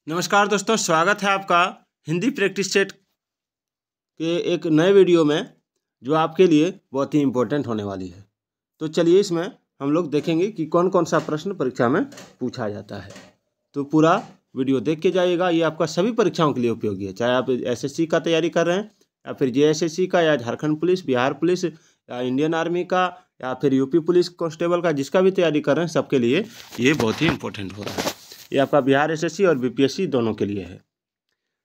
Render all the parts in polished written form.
नमस्कार दोस्तों, स्वागत है आपका हिंदी प्रैक्टिस सेट के एक नए वीडियो में जो आपके लिए बहुत ही इम्पोर्टेंट होने वाली है। तो चलिए इसमें हम लोग देखेंगे कि कौन कौन सा प्रश्न परीक्षा में पूछा जाता है। तो पूरा वीडियो देख के जाइएगा, ये आपका सभी परीक्षाओं के लिए उपयोगी है, चाहे आप एसएससी का तैयारी कर रहे हैं या फिर जेएसएससी का या झारखंड पुलिस, बिहार पुलिस या इंडियन आर्मी का या फिर यूपी पुलिस कांस्टेबल का, जिसका भी तैयारी कर रहे हैं सबके लिए ये बहुत ही इम्पोर्टेंट हो रहा है। ये आपका बिहार एसएससी और बीपीएससी दोनों के लिए है।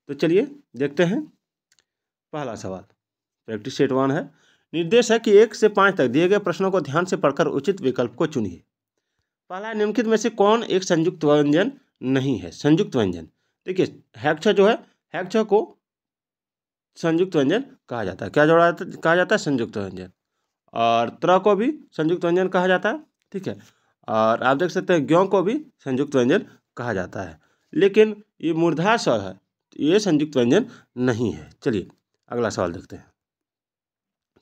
तो चलिए देखते हैं। पहला सवाल प्रैक्टिस सेट 1 है। निर्देश है कि 1 से 5 तक दिए गए प्रश्नों को ध्यान से पढ़कर उचित विकल्प को चुनिए। पहला, निम्नलिखित में से कौन एक संयुक्त व्यंजन नहीं है? संयुक्त व्यंजन, देखिए हैक्ष जो है, हैक्ष को संयुक्त व्यंजन कहा जाता है। क्या कहा जाता है? संयुक्त व्यंजन। और त्र को भी संयुक्त व्यंजन कहा जाता है, ठीक है। और आप देख सकते हैं ज्ञ को भी संयुक्त व्यंजन कहा जाता है, लेकिन ये मूर्धा स्वर है, तो ये संयुक्त व्यंजन नहीं है। चलिए अगला सवाल देखते हैं।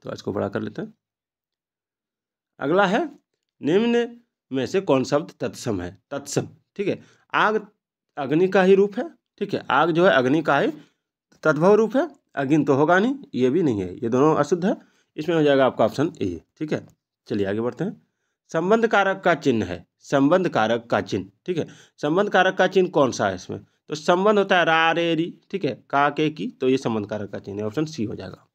तो इसको बड़ा कर लेते हैं। अगला है, निम्न में से कौन शब्द तत्सम है? तत्सम, ठीक है। आग अग्नि का ही रूप है, ठीक है। आग जो है अग्नि का ही तद्भव रूप है, अग्नि तो होगा नहीं, ये भी नहीं है, ये दोनों अशुद्ध है। इसमें हो जाएगा आपका ऑप्शन ए, ठीक है। चलिए आगे बढ़ते हैं। संबंध कारक का चिन्ह है, संबंध कारक का चिन्ह, ठीक है। संबंध कारक का चिन्ह कौन सा है इसमें? तो संबंध होता है रा रे री, ठीक है, का के की, तो ये संबंध कारक का चिन्ह है, ऑप्शन सी हो जाएगा।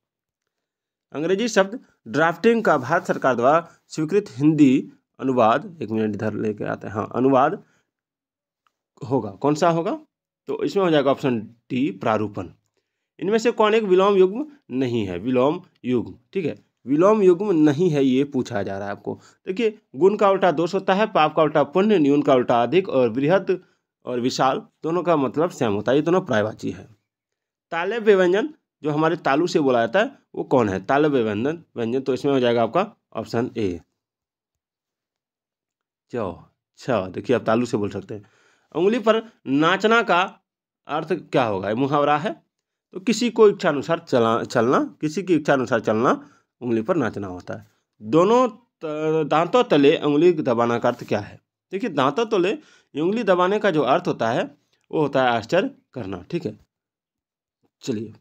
अंग्रेजी शब्द ड्राफ्टिंग का भारत सरकार द्वारा स्वीकृत हिंदी अनुवाद, एक मिनट इधर लेके आते हैं, हाँ, अनुवाद होगा, कौन सा होगा? तो इसमें हो जाएगा ऑप्शन डी, प्रारूपण। इनमें से कौन एक विलोम युग्म नहीं है? विलोम युग्म, ठीक है, विलोम युग्म नहीं है, ये पूछा जा रहा है आपको। देखिए, गुण का उल्टा दोष होता है, पाप का उल्टा पुण्य, न्यून का उल्टा अधिक, और बृहद और विशाल दोनों का मतलब सेम होता है, ये दोनों पर्यायवाची है। तालव्य व्यंजन जो हमारे तालु से बोला जाता है वो कौन है? तालव्य व्यंजन, तो इसमें हो जाएगा आपका ऑप्शन ए, छ। देखिए आप तालु से बोल सकते हैं। उंगली पर नाचना का अर्थ क्या होगा? मुहावरा है, तो किसी को इच्छा अनुसार चलना, किसी की इच्छा अनुसार चलना उंगली पर नाचना होता है। दोनों दांतों तले उंगली दबाना का अर्थ क्या है? देखिए, दांतों तले उंगली दबाने का जो अर्थ होता है वो होता है आश्चर्य करना, ठीक है। चलिए,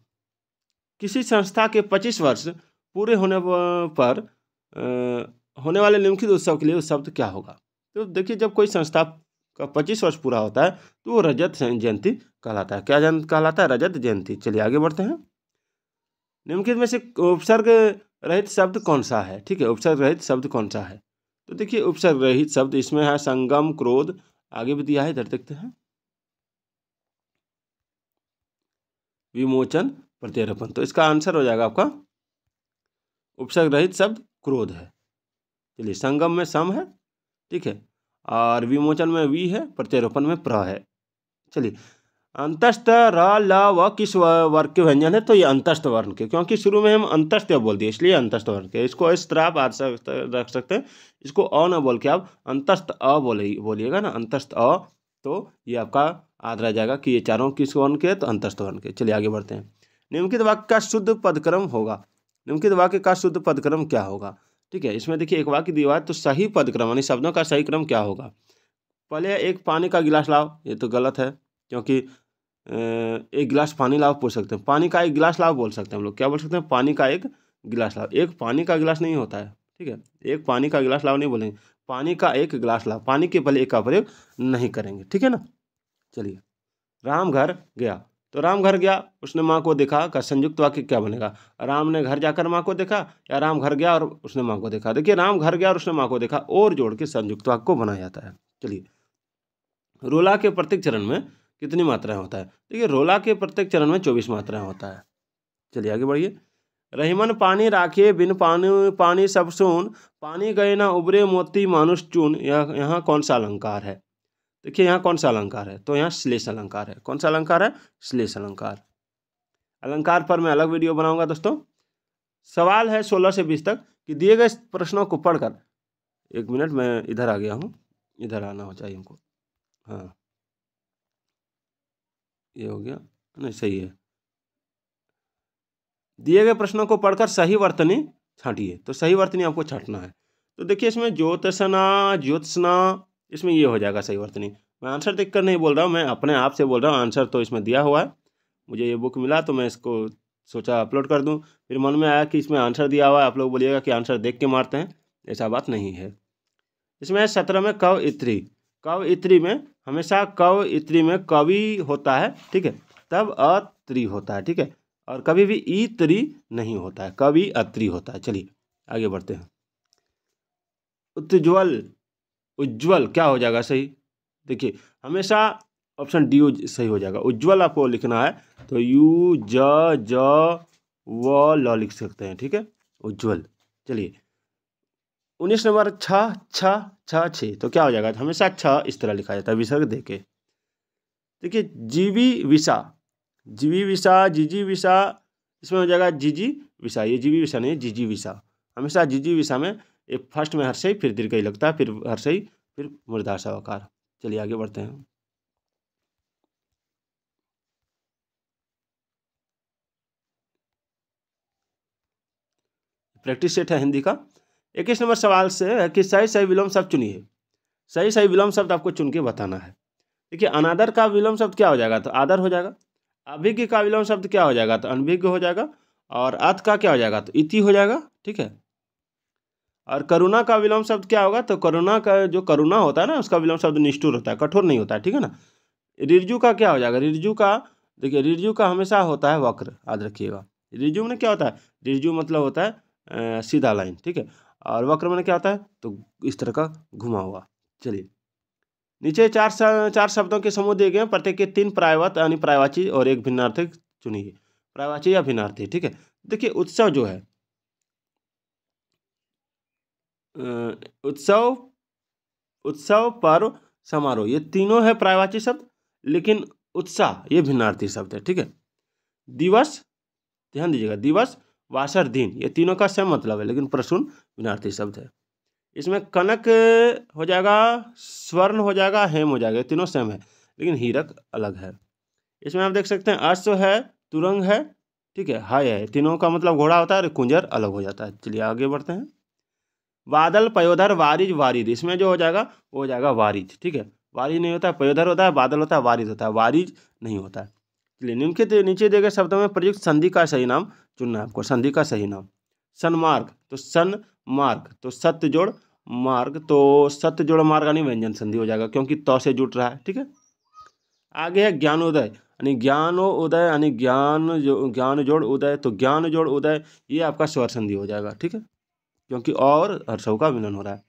किसी संस्था के 25 वर्ष पूरे होने पर होने वाले निम्नलिखित उत्सव के लिए उस शब्द क्या होगा? तो देखिए, जब कोई संस्था का 25 वर्ष पूरा होता है तो वो रजत जयंती कहलाता है। क्या कहलाता है? रजत जयंती। चलिए आगे बढ़ते हैं। निम्नलिखित में से उपसर्ग रहित शब्द कौन सा है? ठीक है, उपसर्ग रहित शब्द कौन सा है? तो देखिए, उपसर्ग रहित शब्द इसमें है संगम, क्रोध, आगे भी दिया है, इधर देखते हैं, विमोचन, प्रत्यर्पण। तो इसका आंसर हो जाएगा आपका उपसर्ग रहित शब्द क्रोध है। चलिए, संगम में सम है, ठीक है, और विमोचन में वी है, प्रत्यरोपण में प्र है। चलिए, अंतस्थ र ल व किस वर्ग के व्यंजन है? तो ये अंतस्थ वर्ण के, क्योंकि शुरू में हम अंतस्थ बोल दिए इसलिए अंतस्थ वर्ण के। इसको इस तरह आप रख सकते हैं, इसको अ न बोल के आप अंतस्थ अ बोलिएगा ना, अंतस्थ अ, तो ये आपका याद रह जाएगा कि ये चारों किस वर्ण के? तो अंतस्थ वर्ण के। चलिए आगे बढ़ते हैं। निम्नलिखित वाक्य का शुद्ध पदक्रम होगा। निम्नलिखित वाक्य का शुद्ध पदक्रम क्या होगा? ठीक है, इसमें देखिए एक वाक्य दिया है, तो सही पदक्रम यानी शब्दों का सही क्रम क्या होगा? पहले एक पानी का गिलास लाओ, ये तो गलत है, क्योंकि एक गिलास पानी लाओ पूछ सकते हैं, पानी का एक गिलास लाओ बोल सकते हैं हम लोग, क्या बोल सकते हैं? पानी का एक गिलास लाओ। एक पानी का गिलास नहीं होता है, ठीक है, एक पानी का गिलास लाओ नहीं बोलेंगे, पानी का एक गिलास लाओ, पानी के पहले एक का प्रयोग नहीं करेंगे, ठीक है ना। चलिए, राम घर गया, तो राम घर गया, उसने माँ को देखा का संयुक्त वाक्य क्या बनेगा? राम ने घर जाकर माँ को देखा, या राम घर गया और उसने माँ को देखा? देखिए, राम घर गया और उसने माँ को देखा और जोड़ के संयुक्त वाक्य को बनाया जाता है। चलिए, रोला के प्रत्येक चरण में कितनी मात्राएं होता है? देखिए, रोला के प्रत्येक चरण में 24 मात्राएं होता है। चलिए आगे बढ़िए। रहीमन पानी राखे बिन पानी सब सून, पानी गए ना उबरे मोती मानुष चून, यहाँ कौन सा अलंकार है? देखिए, यहाँ कौन सा अलंकार है? तो यहाँ श्लेष अलंकार है। कौन सा अलंकार है? श्लेष अलंकार। अलंकार पर मैं अलग वीडियो बनाऊंगा दोस्तों। सवाल है 16 से 20 तक कि दिए गए प्रश्नों को पढ़कर, एक मिनट मैं इधर आ गया हूँ, इधर आना हो चाहिए हमको, हाँ ये हो गया, नहीं सही है। दिए गए प्रश्नों को पढ़कर सही वर्तनी छांटिए, तो सही वर्तनी आपको छांटना है। तो देखिए, इसमें ज्योत्सना, ज्योत्सना, इसमें ये हो जाएगा सही वर्तनी। मैं आंसर देखकर नहीं बोल रहा हूँ, मैं अपने आप से बोल रहा हूँ। आंसर तो इसमें दिया हुआ है, मुझे ये बुक मिला तो मैं इसको सोचा अपलोड कर दूँ। फिर मन में आया कि इसमें आंसर दिया हुआ है, आप लोग बोलिएगा कि आंसर देख के मारते हैं, ऐसा बात नहीं है। इसमें 17 में कव इत्री। कव इत्री में हमेशा कव इत्री में कवि होता है, ठीक है, तब अत्रि होता है, ठीक है, और कभी भी इत्री नहीं होता है, कवि अत्रि होता है। चलिए आगे बढ़ते हैं। उज्ज्वल, उज्ज्वल क्या हो जाएगा सही? देखिए हमेशा ऑप्शन डी सही हो जाएगा। उज्ज्वल आपको लिखना है तो यू ज व ल लिख सकते हैं, ठीक है, उज्ज्वल। चलिए 19 नंबर छ छ छ छ, तो क्या हो जाएगा? हमेशा छ इस तरह लिखा जाता है विसर्ग देके। देखिए जीवी विषा, जीवी विषा, जीजी विषा, इसमें हो जाएगा जीजी विषा। ये जीवी विषा नहीं, जीजी विषा। हमेशा जीजी विषा में ये फर्स्ट में हर्षई फिर दीर्घई लगता है, फिर हर्षई फिर मूर्धार सवाकार। चलिए आगे बढ़ते हैं। प्रैक्टिस सेट है हिंदी का। 21 नंबर सवाल से है कि सही सही विलोम शब्द चुनिए। सही सही विलोम शब्द आपको चुन के बताना है। देखिए अनादर का विलोम शब्द क्या हो जाएगा? तो आदर हो जाएगा। अभिज्ञ का विलोम शब्द क्या हो जाएगा? तो अनभिज्ञ हो जाएगा। और अत का क्या हो जाएगा? तो इति हो जाएगा, ठीक है। और करुणा का विलोम शब्द क्या होगा? तो करुणा का जो करुणा होता है ना, उसका विलोम शब्द निष्ठुर होता है, कठोर नहीं होता है, ठीक है ना। ऋजु का क्या हो जाएगा? ऋजु का, देखिए ऋजु का हमेशा होता है वक्र, याद रखिएगा। ऋजु में क्या होता है? ऋजु मतलब होता है सीधा लाइन, ठीक है। और वक्र में क्या होता है? तो इस तरह का घुमा हुआ। चलिए नीचे चार शब्दों के समूह दिए गए हैं, प्रत्येक के 3 पर्यायवाची यानी पर्यायवाची और 1 भिन्नार्थी चुनिए। पर्यायवाची या भिन्नार्थी, ठीक है। देखिए उत्सव जो है, उत्सव, उत्सव, पर्व, समारोह, ये तीनों है पर्यायवाची शब्द, लेकिन उत्साह ये भिन्नार्थी शब्द है, ठीक है। दिवस, ध्यान दीजिएगा, दिवस, वासर, दिन, ये तीनों का सेम मतलब है, लेकिन प्रसून भिन्नार्थी शब्द है। इसमें कनक हो जाएगा, स्वर्ण हो जाएगा, हेम हो जाएगा, तीनों सेम है, लेकिन हीरक अलग है। इसमें आप देख सकते हैं अश्व है, तुरंग है, ठीक है, हाय है, तीनों का मतलब घोड़ा होता है, और कुंजर अलग हो जाता है। चलिए आगे बढ़ते हैं। बादल, पयोधर, वारिज, वारिद, इसमें जो हो जाएगा वो हो जाएगा वारिज, ठीक है। वारिज नहीं होता है, पयोधर होता है, बादल होता है, वारिज होता है, वारिज नहीं होता है। चलिए निम्नलिखित नीचे दिए गए शब्दों में प्रयुक्त संधि का सही नाम चुनना है आपको। संधि का सही नाम, सन्मार्ग, तो सन मार्ग, तो सत्य जोड़ मार्ग, तो सत्य जोड़ मार्ग यानी व्यंजन संधि हो जाएगा, क्योंकि त से जुट रहा है, ठीक है। आगे है ज्ञानोदय, यानी ज्ञानोदय यानी ज्ञान जोड़ उदय, तो ज्ञान जोड़ उदय, ये आपका स्वर संधि हो जाएगा, ठीक है, क्योंकि और हर्षों का मिलन हो रहा है।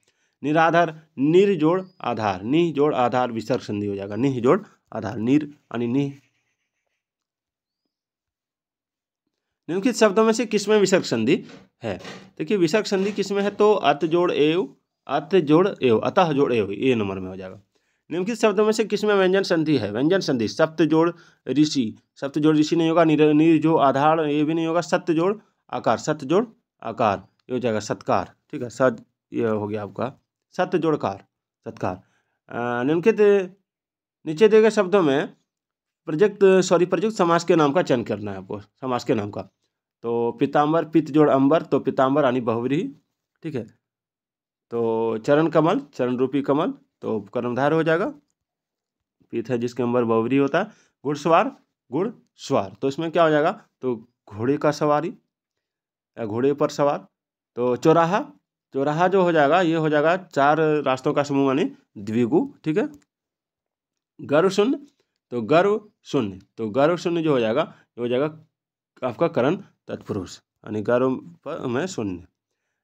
निराधार, निर जोड़ आधार, निह जोड़ आधार, विसर्ग संधि हो जाएगा, निह जोड़ आधार, निर यानी निह। निम्नलिखित शब्दों में से किसमें विसर्ग संधि है? देखिए विसर्ग संधि किसमें है? तो अत जोड़ एव, अत जोड़ एव, अतः जोड़ एव, ये नंबर में हो जाएगा। निम्नलिखित शब्दों में से किसमें व्यंजन संधि है? व्यंजन संधि सप्त जोड़ ऋषि, सप्त जोड़ ऋषि नहीं होगा, निर जो आधार ये भी नहीं होगा, सत्य जोड़ आकार, सत्य जोड़ आकार, ये हो जाएगा सत्कार, ठीक है, सद ये हो गया आपका सत्य जोड़कार, सत्कार। निम्नलिखित नीचे दिए गए शब्दों में प्रयुक्त समास के नाम का चयन करना है आपको, समास के नाम का। तो पीताम्बर, पित्त जोड़ अंबर, तो पीताम्बर यानी बहुव्रीहि, ठीक है। तो चरण कमल, चरण रूपी कमल, तो कर्मधार हो जाएगा, पीत है जिसके अंबर बहुव्रीहि होता है। घुड़सवार, गुड़ स्वार, तो इसमें क्या हो जाएगा? तो घोड़े का सवारी या घोड़े पर सवार। तो चौराहा, चौराहा जो हो जाएगा ये हो जाएगा 4 रास्तों का समूह यानी द्विगु, ठीक है। गर्व शून्य, तो गर्व शून्य, तो गर्व शून्य जो हो जाएगा ये हो जाएगा आपका करण तत्पुरुष, यानी गर्व में शून्य।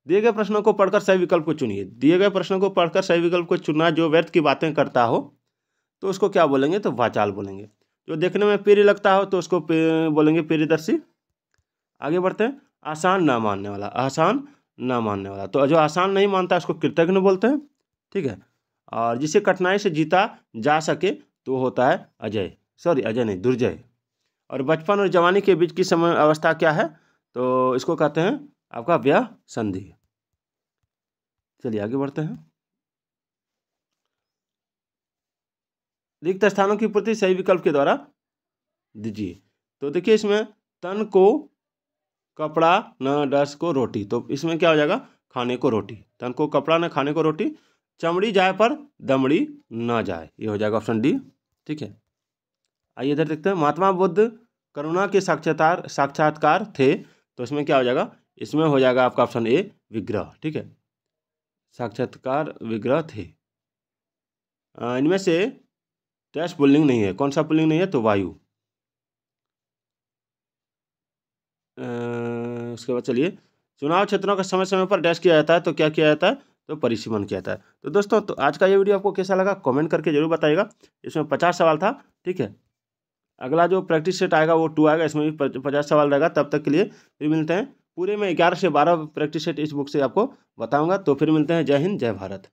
दिए गए प्रश्नों को पढ़कर सही विकल्प को चुनिए। दिए गए प्रश्नों को पढ़कर सही विकल्प को चुनना, जो व्यर्थ की बातें करता हो तो उसको क्या बोलेंगे? तो वाचाल बोलेंगे। जो देखने में प्रिय लगता हो तो उसको बोलेंगे प्रियदर्शी। आगे बढ़ते हैं। आसान ना मानने वाला, आसान ना मानने वाला, तो जो आसान नहीं मानता उसको कृतज्ञ बोलते हैं, ठीक है। और जिसे कठिनाई से जीता जा सके तो होता है अजय, सॉरी अजय नहीं, दुर्जय। और बचपन और जवानी के बीच की समय अवस्था क्या है? तो इसको कहते हैं आपका व्यय संधि। चलिए आगे बढ़ते हैं। रिक्त स्थानों की पूर्ति सही विकल्प के द्वारा दीजिए। तो देखिए इसमें तन को कपड़ा न डस को रोटी, तो इसमें क्या हो जाएगा? खाने को रोटी, तन को कपड़ा न खाने को रोटी। चमड़ी जाए पर दमड़ी न जाए, ये हो जाएगा ऑप्शन डी। ठीक है, आइए इधर देखते हैं। महात्मा बुद्ध करुणा के साक्षात्कार थे, तो इसमें क्या हो जाएगा, इसमें हो जाएगा आपका ऑप्शन ए विग्रह। ठीक है, साक्षात्कार विग्रह थे। इनमें से डैश पुल्लिंग नहीं है, कौन सा पुल्लिंग नहीं है, तो वायु। उसके बाद चलिए, चुनाव क्षेत्रों का समय समय पर डैश किया जाता है, तो क्या किया जाता है, तो परिसीमन किया जाता है। तो दोस्तों, तो आज का ये वीडियो आपको कैसा लगा कमेंट करके जरूर बताइएगा। इसमें 50 सवाल था। ठीक है, अगला जो प्रैक्टिस सेट आएगा वो 2 आएगा, इसमें भी 50 सवाल रहेगा। तब तक के लिए फिर मिलते हैं। पूरे में 11 से 12 प्रैक्टिस सेट इस बुक से आपको बताऊंगा। तो फिर मिलते हैं। जय हिंद, जय भारत।